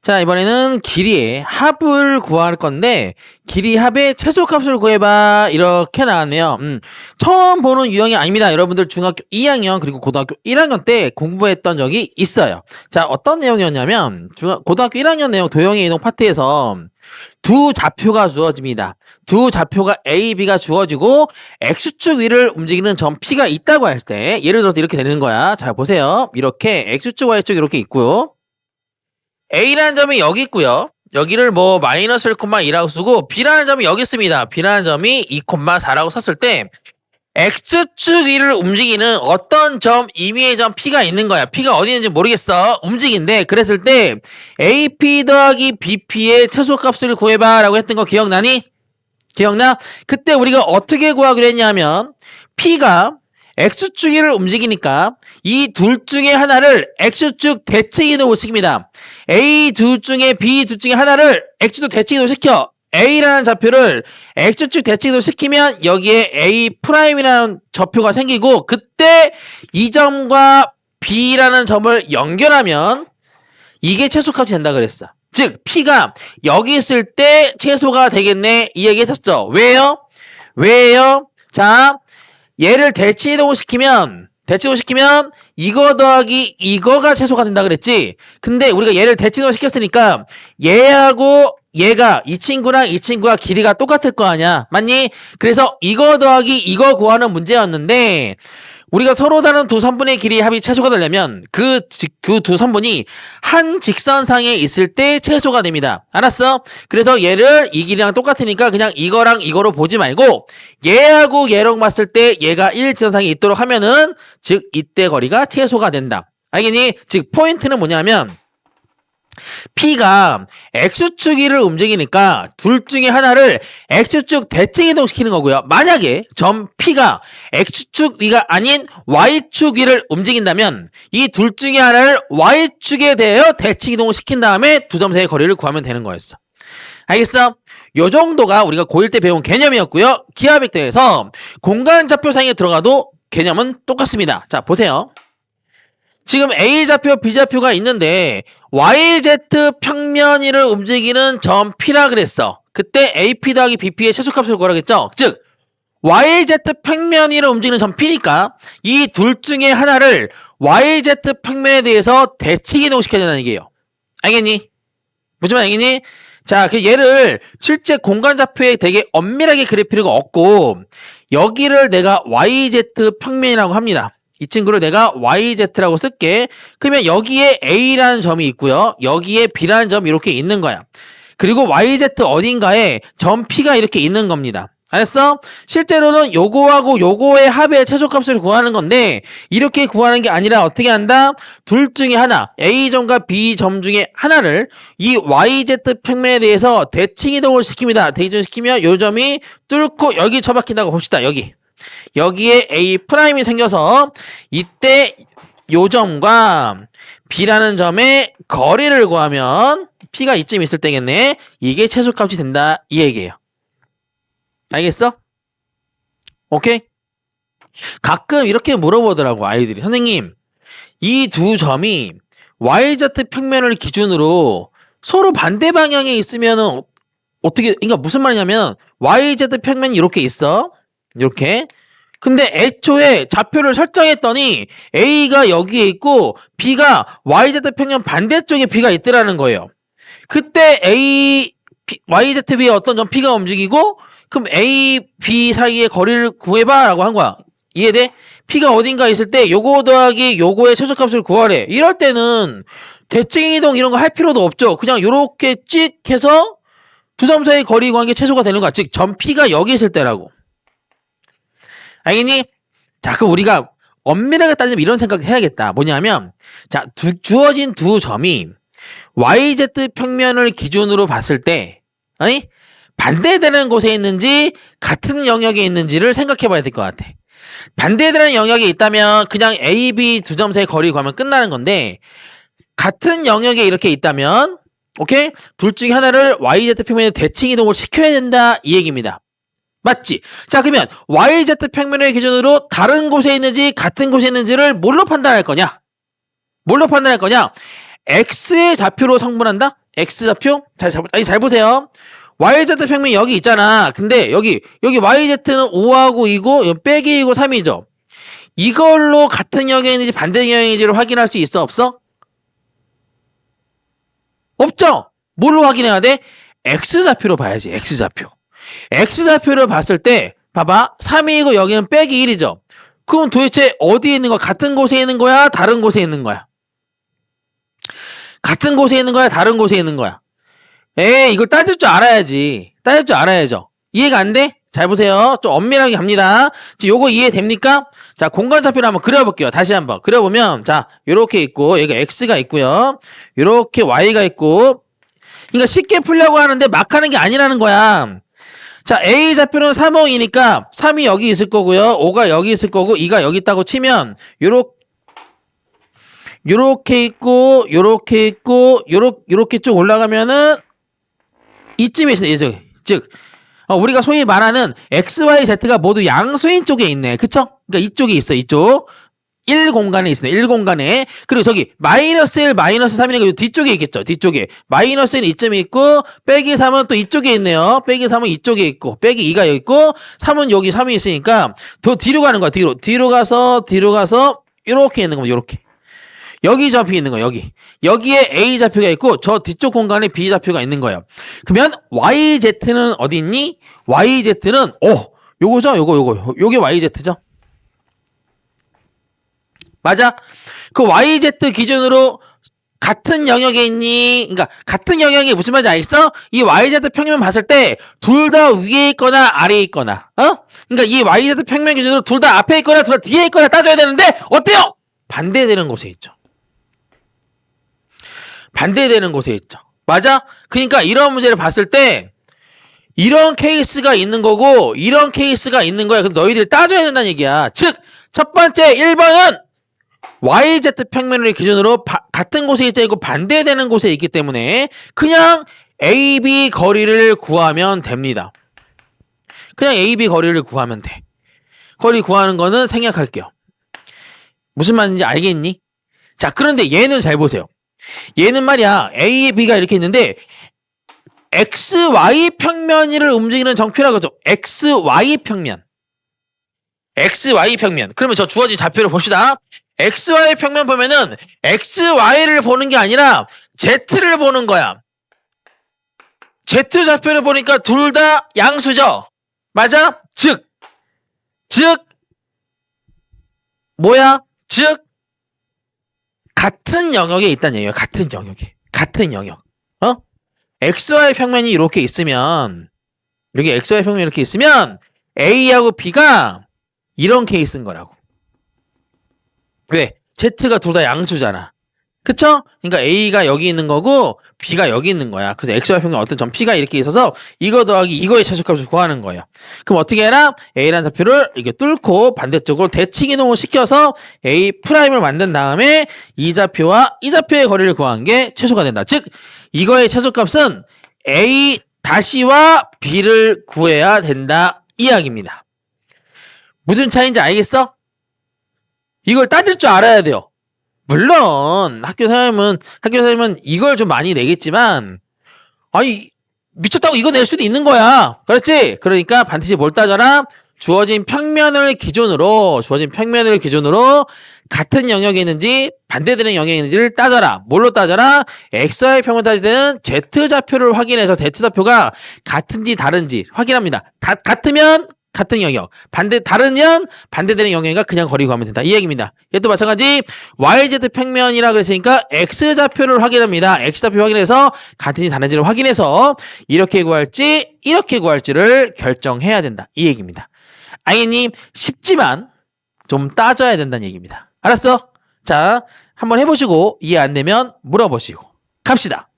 자, 이번에는 길이의 합을 구할 건데 길이 합의 최소값을 구해봐 이렇게 나왔네요. 처음 보는 유형이 아닙니다. 여러분들 중학교 2학년 그리고 고등학교 1학년 때 공부했던 적이 있어요. 자, 어떤 내용이었냐면 고등학교 1학년 내용 도형의 이동 파트에서 두 좌표가 주어집니다. 두 좌표가 A, B가 주어지고 X축 위를 움직이는 점 P가 있다고 할 때 예를 들어서 이렇게 되는 거야. 자, 보세요. 이렇게 X축, Y축 이렇게 있고요. A라는 점이 여기 있고요. 여기를 뭐 마이너스 1,2라고 쓰고 B라는 점이 여기 있습니다. B라는 점이 2,4라고 썼을 때 X축 위를 움직이는 어떤 점, 임의의 점 P가 있는 거야. P가 어디 있는지 모르겠어. 움직인데 그랬을 때 AP 더하기 BP의 최소값을 구해봐 라고 했던 거 기억나니? 기억나? 그때 우리가 어떻게 구하기로 했냐면 P가 X축 위를 움직이니까 이 둘 중에 하나를 X축 대칭 이동을 시킵니다. A 둘 중에 B 둘 중에 하나를 X축 대칭 이동을 시켜. A라는 좌표를 X축 대칭 이동을 시키면 여기에 A'이라는 좌표가 생기고 그때 이 점과 B라는 점을 연결하면 이게 최소값이 된다 그랬어. 즉 P가 여기 있을 때 최소가 되겠네 이 얘기 했었죠. 왜요? 왜요? 자, 얘를 대칭 이동을 시키면 이거 더하기 이거가 최소가 된다 그랬지. 근데 우리가 얘를 대칭 이동을 시켰으니까 얘하고 얘가 이 친구랑 이 친구가 길이가 똑같을 거 아니야. 맞니? 그래서 이거 더하기 이거 구하는 문제였는데 우리가 서로 다른 두 선분의 길이 합이 최소가 되려면 그 두 선분이 한 직선상에 있을 때 최소가 됩니다. 알았어? 그래서 얘를 이 길이랑 똑같으니까 그냥 이거랑 이거로 보지 말고 얘하고 얘랑 봤을 때 얘가 1직선상에 있도록 하면은 즉 이때 거리가 최소가 된다. 알겠니? 즉 포인트는 뭐냐면 P가 X축 위를 움직이니까 둘 중에 하나를 X축 대칭 이동시키는 거고요. 만약에 점 P가 X축 위가 아닌 Y축 위를 움직인다면 이 둘 중에 하나를 Y축에 대하여 대칭 이동을 시킨 다음에 두 점 사이의 거리를 구하면 되는 거였어. 알겠어? 요 정도가 우리가 고1 때 배운 개념이었고요. 기하벡터에서 공간좌표상에 들어가도 개념은 똑같습니다. 자, 보세요. 지금 A좌표, B좌표가 있는데 YZ 평면 위를 움직이는 점 P라 그랬어. 그때 AP 더하기 BP의 최소값을 구하라겠죠? 즉 YZ 평면 위를 움직이는 점 P니까 이 둘 중에 하나를 YZ 평면에 대해서 대칭 이동시켜야 된다는 얘기예요. 알겠니? 무슨 말 알겠니? 자, 그 얘를 실제 공간좌표에 되게 엄밀하게 그릴 필요가 없고 여기를 내가 YZ 평면이라고 합니다. 이 친구를 내가 YZ라고 쓸게. 그러면 여기에 A라는 점이 있고요. 여기에 B라는 점이 이렇게 있는 거야. 그리고 YZ 어딘가에 점 P가 이렇게 있는 겁니다. 알았어? 실제로는 요거하고 요거의 합의 최소값을 구하는 건데 이렇게 구하는 게 아니라 어떻게 한다? 둘 중에 하나, A점과 B점 중에 하나를 이 YZ 평면에 대해서 대칭 이동을 시킵니다. 대칭 시키면 요 점이 뚫고 여기 처박힌다고 봅시다. 여기에 A'이 생겨서 이때 요 점과 B라는 점의 거리를 구하면 P가 이쯤 있을 때겠네. 이게 최소값이 된다 이 얘기예요. 알겠어? 오케이? 가끔 이렇게 물어보더라고 아이들이. 선생님 이 두 점이 YZ 평면을 기준으로 서로 반대 방향에 있으면은 어떻게, 그러니까 무슨 말이냐면 YZ 평면이 이렇게 있어. 이렇게. 근데 애초에 좌표를 설정했더니 A가 여기에 있고 B가 YZ 평면 반대쪽에 B가 있더라는 거예요. 그때 YZ 위에 어떤 점 P가 움직이고 그럼 A, B 사이의 거리를 구해봐 라고 한 거야. 이해돼? P가 어딘가 있을 때 요거 더하기 요거의 최소값을 구하래. 이럴 때는 대칭 이동 이런 거 할 필요도 없죠. 그냥 요렇게 찍 해서 두 점 사이의 거리 구한 게 최소가 되는 거야. 즉 점 P가 여기 있을 때라고. 알겠니? 자, 그럼 우리가 엄밀하게 따지면 이런 생각을 해야겠다. 뭐냐면 자, 주어진 두 점이 YZ 평면을 기준으로 봤을 때 아니? 반대되는 곳에 있는지 같은 영역에 있는지를 생각해 봐야 될 것 같아. 반대되는 영역에 있다면 그냥 A, B 두 점 사이 거리 구하면 끝나는 건데 같은 영역에 이렇게 있다면 오케이? 둘 중에 하나를 YZ 평면에 대칭 이동을 시켜야 된다 이 얘기입니다. 맞지? 자, 그러면 YZ 평면의 기준으로 다른 곳에 있는지 같은 곳에 있는지를 뭘로 판단할 거냐? x의 좌표로 성분한다? x좌표? 잘 보세요. yz 평면이 여기 있잖아. 근데 여기 yz는 5하고 2고 여기 빼기 2고 3이죠. 이걸로 같은 영역인지 반대 영역인지를 확인할 수 있어? 없어? 없죠? 뭘로 확인해야 돼? x좌표로 봐야지. x좌표. x좌표를 봤을 때 봐봐. 3이고 여기는 빼기 1이죠. 그럼 도대체 어디에 있는 거야? 같은 곳에 있는 거야? 다른 곳에 있는 거야? 같은 곳에 있는 거야? 다른 곳에 있는 거야? 에이, 이걸 따질 줄 알아야지. 따질 줄 알아야죠. 이해가 안 돼? 잘 보세요. 좀 엄밀하게 갑니다. 지금 요거 이해됩니까? 자, 공간좌표를 한번 그려볼게요. 다시 한번. 그려보면, 자, 요렇게 있고, 여기가 x가 있고요. 요렇게 y가 있고. 그러니까 쉽게 풀려고 하는데 막 하는 게 아니라는 거야. 자, A 좌표는 3, 5, 2니까 3이 여기 있을 거고요. 5가 여기 있을 거고 2가 여기 있다고 치면 요렇게 있고 요렇게 쭉 올라가면은 이쯤에 있어요. 즉 우리가 소위 말하는 X, Y, Z가 모두 양수인 쪽에 있네. 그쵸? 그러니까 이쪽에 있어. 이쪽 1공간에 있어요. 1공간에. 그리고 저기 마이너스 1, 마이너스 3이니까 뒤쪽에 있겠죠. 뒤쪽에. 마이너스 1은 이쯤에 있고 빼기 3은 또 이쪽에 있네요. 빼기 3은 이쪽에 있고 빼기 2가 여기 있고 3은 여기 3이 있으니까 더 뒤로 가는 거야. 뒤로 가서 이렇게 있는 겁니다. 이렇게. 여기 좌표 있는 거예요. 여기에 A 좌표가 있고 저 뒤쪽 공간에 B 좌표가 있는 거예요. 그러면 YZ는 어디 있니? YZ는 요거죠. 요게 YZ죠. 맞아? 그 YZ 기준으로 같은 영역에 있니? 그러니까 같은 영역이 무슨 말인지 알겠어? 이 YZ 평면 봤을 때 둘 다 위에 있거나 아래에 있거나 그러니까 이 YZ 평면 기준으로 둘 다 앞에 있거나 둘 다 뒤에 있거나 따져야 되는데 어때요? 반대되는 곳에 있죠. 반대되는 곳에 있죠. 맞아? 그러니까 이런 문제를 봤을 때 이런 케이스가 있는 거고 이런 케이스가 있는 거야. 그럼 너희들이 따져야 된다는 얘기야. 즉 첫 번째 1번은 YZ 평면을 기준으로 같은 곳에 있지 않고 반대되는 곳에 있기 때문에 그냥 AB 거리를 구하면 됩니다. 그냥 AB 거리를 구하면 돼. 거리 구하는 거는 생략할게요. 무슨 말인지 알겠니? 자, 그런데 얘는 잘 보세요. 얘는 말이야 A, B가 이렇게 있는데 XY 평면을 움직이는 정표라고 하죠. XY 평면. XY 평면. 그러면 저 주어진 좌표를 봅시다. XY 평면 보면은 XY를 보는 게 아니라 Z를 보는 거야. Z 좌표를 보니까 둘 다 양수죠. 맞아? 즉 뭐야? 즉 같은 영역에 있다는 얘기예요. 같은 영역에. 같은 영역. XY 평면이 이렇게 있으면 여기 XY 평면이 이렇게 있으면 A하고 B가 이런 케이스인 거라고. 왜? Z가 둘 다 양수잖아. 그쵸? 그러니까 A가 여기 있는 거고 B가 여기 있는 거야. 그래서 XY 평면 어떤 점 P가 이렇게 있어서 이거 더하기 이거의 최소값을 구하는 거예요. 그럼 어떻게 해라? A라는 좌표를 이렇게 뚫고 반대쪽으로 대칭 이동을 시켜서 A'을 만든 다음에 이 좌표와 이 좌표의 거리를 구한 게 최소가 된다. 즉 이거의 최소값은 A-와 B를 구해야 된다. 이 이야기입니다. 무슨 차이인지 알겠어? 이걸 따질 줄 알아야 돼요. 물론 학교 선생님은 이걸 좀 많이 내겠지만 아니 미쳤다고 이거 낼 수도 있는 거야. 그렇지? 그러니까 반드시 뭘 따져라? 주어진 평면을 기준으로 같은 영역에 있는지 반대되는 영역에 있는지를 따져라. 뭘로 따져라? XY 평면 따질 때는 Z좌표를 확인해서 Z좌표가 같은지 다른지 확인합니다. 같으면 같은 영역, 다르면 반대되는 영역이니까 그냥 거리 구하면 된다. 이 얘기입니다. 얘도 마찬가지 YZ 평면이라 그랬으니까 X좌표를 확인합니다. X좌표 확인해서 같은지 다른지를 확인해서 이렇게 구할지 이렇게 구할지를 결정해야 된다. 이 얘기입니다. 알겠니? 쉽지만 좀 따져야 된다는 얘기입니다. 알았어? 자, 한번 해보시고 이해 안 되면 물어보시고 갑시다.